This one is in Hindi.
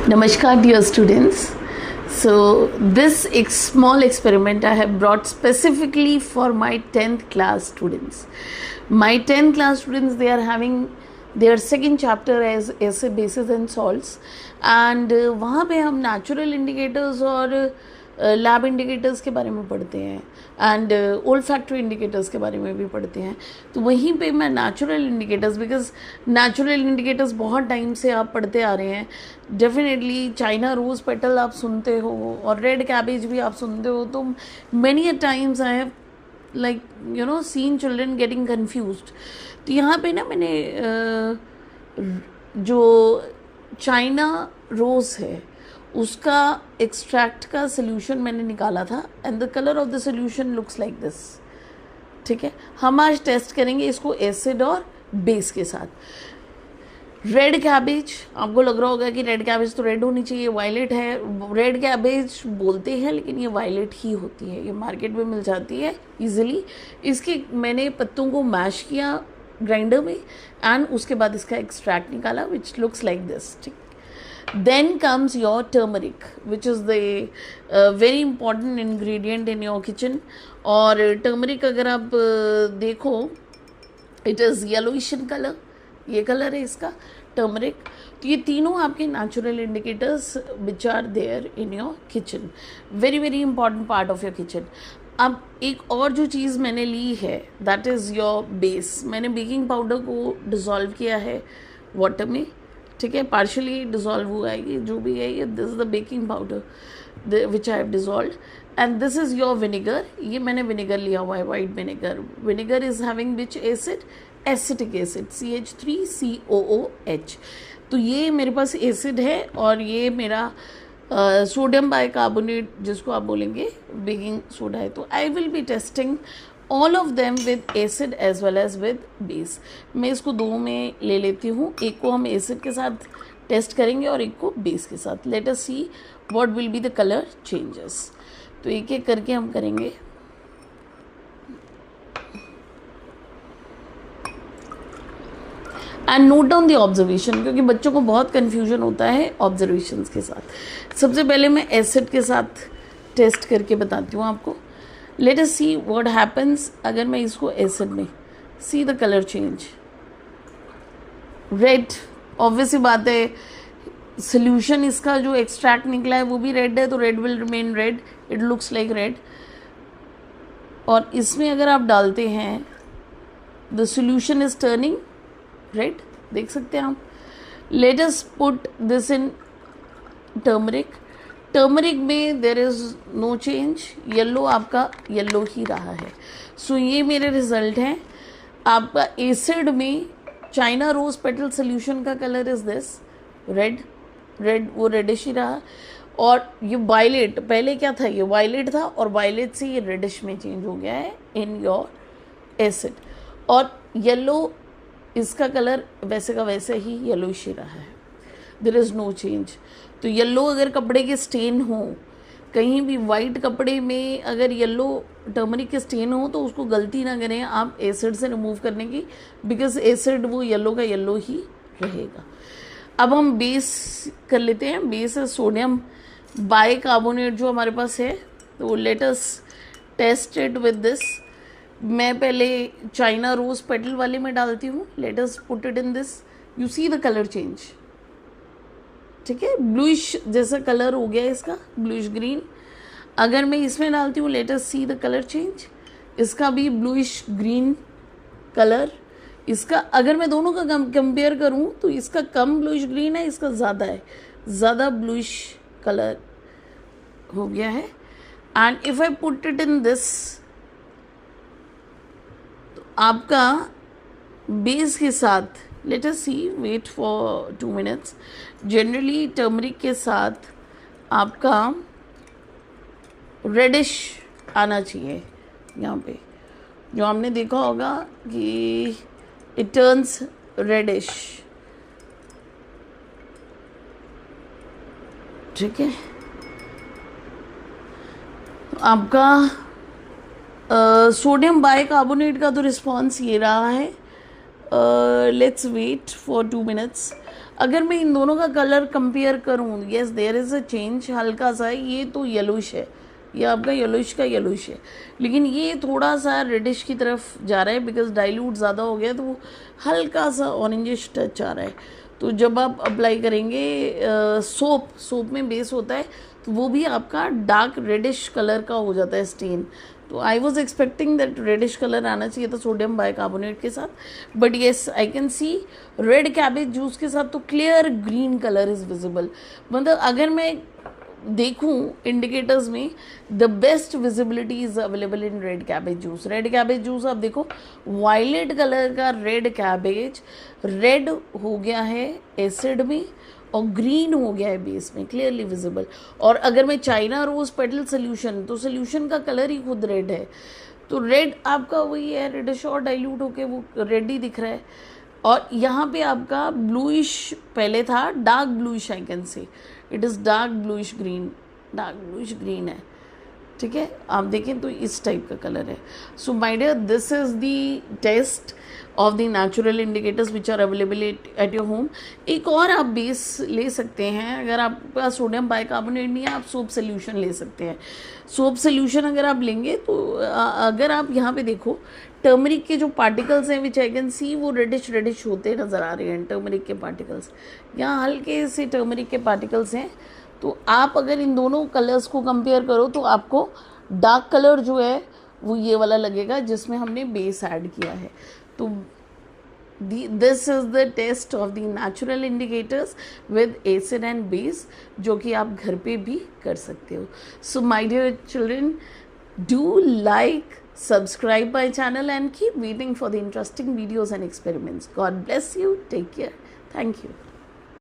Namaskar, dear students. So, this small experiment I have brought specifically for my 10th class students. My 10th class students, they are having their second chapter as acid, bases and salts, and वहाँ पे हम natural indicators और लैब इंडिकेटर्स के बारे में पढ़ते हैं एंड ओल्ड फैक्ट्री इंडिकेटर्स के बारे में भी पढ़ते हैं. तो वहीं पे मैं natural indicators, because natural indicators बहुत टाइम से आप पढ़ते आ रहे हैं. डेफिनेटली चाइना रोज़ पेटल आप सुनते हो और रेड कैबेज भी आप सुनते हो. तो many a times I have like seen children getting confused. तो यहाँ पे ना मैंने जो चाइना रोज़ है उसका एक्सट्रैक्ट का सोल्यूशन मैंने निकाला था and the colour of the solution looks like this. ठीक है, हम आज टेस्ट करेंगे इसको एसिड और बेस के साथ. रेड कैबेज, आपको लग रहा होगा कि रेड कैबेज तो रेड होनी चाहिए, वायलेट है. रेड कैबेज बोलते हैं लेकिन ये वायलेट ही होती है. ये मार्केट में मिल जाती है इजीली. इसके मैंने पत्तों को मैश किया ग्राइंडर में एंड उसके बाद इसका एक्सट्रैक्ट निकाला विच लुक्स लाइक दिस. ठीक, then comes your turmeric, which is the very important ingredient in your kitchen. और turmeric अगर आप देखो, it is yellowish in color. ये कलर है इसका turmeric. तो ये तीनों आपके natural indicators which are there in your kitchen. very very important part of your kitchen. अब एक और जो चीज़ मैंने ली है that is your base. मैंने बेकिंग पाउडर को डिज़ोल्व किया है वाटर में. ठीक है, पार्शली डिज़ोल्व हुआ है ये जो भी है. ये this is the baking powder which I have dissolve and this is your vinegar. ये मैंने विनेगर लिया हुआ है, white vinegar. Vinegar is having which acid? Acetic acid, CH3COOH. तो ये मेरे पास एसिड है और ये मेरा सोडियम बाइकार्बोनेट जिसको आप बोलेंगे बेकिंग सोडा है. तो I will be testing all of them with acid as well as with base. मैं इसको दो में ले लेती हूँ. एक को हम एसिड के साथ टेस्ट करेंगे और एक को बेस के साथ. Let us see what will be the colour changes. तो एक एक करके हम करेंगे. And note down the observation, क्योंकि बच्चों को बहुत कन्फ्यूजन होता है ऑब्जर्वेशंस के साथ. सबसे पहले मैं एसिड के साथ टेस्ट करके बताती हूँ आपको. Let us see what happens अगर मैं इसको एसिड में. See the color change. Red, obviously बात है, solution इसका जो extract निकला है वो भी red है, तो red will remain red. It looks like red. और इसमें अगर आप डालते हैं the solution is turning red. देख सकते हैं आप. Let us put this in turmeric. Turmeric में there is no change. Yellow आपका येलो ही रहा है. सो ये मेरे रिजल्ट हैं. आपका एसिड में चाइना रोज पेटल सोल्यूशन का colour is this red. Red वो रेडिश ही रहा. और ये वायलेट, पहले क्या था, ये वायलेट था और वायलेट से ये रेडिश में चेंज हो गया है इन योर एसिड. और येलो, इसका कलर वैसे का वैसे ही येलोइश ही रहा है. There is no change. तो येलो अगर कपड़े के स्टेन हो, कहीं भी वाइट कपड़े में अगर येलो टर्मरिक के स्टेन हो तो उसको गलती ना करें आप एसिड से रिमूव करने की, बिकॉज एसिड वो येलो का येलो ही रहेगा. अब हम बेस कर लेते हैं. बेस है सोडियम बाइकार्बोनेट जो हमारे पास है. तो let us test it with this. मैं पहले चाइना रोज पेटल वाले में डालती हूँ. Let us put it in this. You see the colour change. ठीक है, ब्लूइश जैसा कलर हो गया इसका, ब्लूइश ग्रीन. अगर मैं इसमें डालती हूँ, let us C the colour change. इसका भी ब्लूइश ग्रीन कलर. इसका अगर मैं दोनों का कंपेयर करूँ तो इसका कम ब्लूइश ग्रीन है, इसका ज़्यादा है, ज़्यादा ब्लूइश कलर हो गया है. And if I put it in this, तो आपका बेस के साथ, let us see, wait for 2 minutes. Generally turmeric के साथ आपका रेडिश आना चाहिए यहाँ पे, जो हमने देखा होगा कि इट टर्न्स रेडिश. ठीक है, आपका सोडियम बाइकार्बोनेट का तो रिस्पॉन्स ये रहा है. Let's wait for 2 minutes. अगर मैं इन दोनों का कलर कंपेयर करूँ, yes there is a change, हल्का सा। ये तो येलोइश है, ये आपका येलोइश का येलोइश है, लेकिन ये थोड़ा सा रेडिश की तरफ जा रहा है बिकॉज डाइल्यूट ज़्यादा हो गया, तो वो हल्का सा ऑरेंजिश टच आ रहा है। तो जब आप अप्लाई करेंगे सोप में बेस होता है, तो वो भी आपका डार्क रेडिश कलर का हो जाता है स्टेन। तो I was expecting that reddish colour आना चाहिए था सोडियम बाइकार्बोनेट के साथ, but yes I can see red cabbage juice के साथ तो clear green colour is visible. मतलब अगर मैं देखूं इंडिकेटर्स में, the best visibility is available in red cabbage juice. Red cabbage juice आप देखो, वायलेट कलर का रेड कैबेज रेड हो गया है एसिड में और ग्रीन हो गया है बेस में, क्लियरली विजिबल। और अगर मैं चाइना रोज पेटल सोल्यूशन, तो सोल्यूशन का कलर ही खुद रेड है, तो रेड आपका वही है, रेडिश और डाइल्यूट होके वो रेड ही दिख रहा है। और यहाँ पे आपका ब्लूइश पहले था, dark bluish I can say, it is dark bluish green, dark bluish green है, ठीक है। आप देखें तो इस टाइप का कलर है। So my dear, this is the test of the natural indicators which are available at your home. एक और आप बेस ले सकते हैं, अगर आपके पास सोडियम बाइकार्बोनेट नहीं है, आप सोप सोल्यूशन ले सकते हैं। सोप सोल्यूशन अगर आप लेंगे तो अगर आप यहाँ पे देखो, टर्मरिक के जो पार्टिकल्स हैं विच आई कैन सी, वो रेडिश होते नज़र आ रहे हैं टर्मरिक के पार्टिकल्स, यहाँ हल्के से टर्मरिक के पार्टिकल्स हैं। तो आप अगर इन दोनों कलर्स को कंपेयर करो तो आपको डार्क कलर जो है वो ये वाला लगेगा जिसमें हमने बेस ऐड किया है। तो this is the test of the natural indicators with acid and base, जो कि आप घर पे भी कर सकते हो। So my dear children, do like, subscribe my channel and keep waiting for the interesting videos and experiments. God bless you. Take care. Thank you.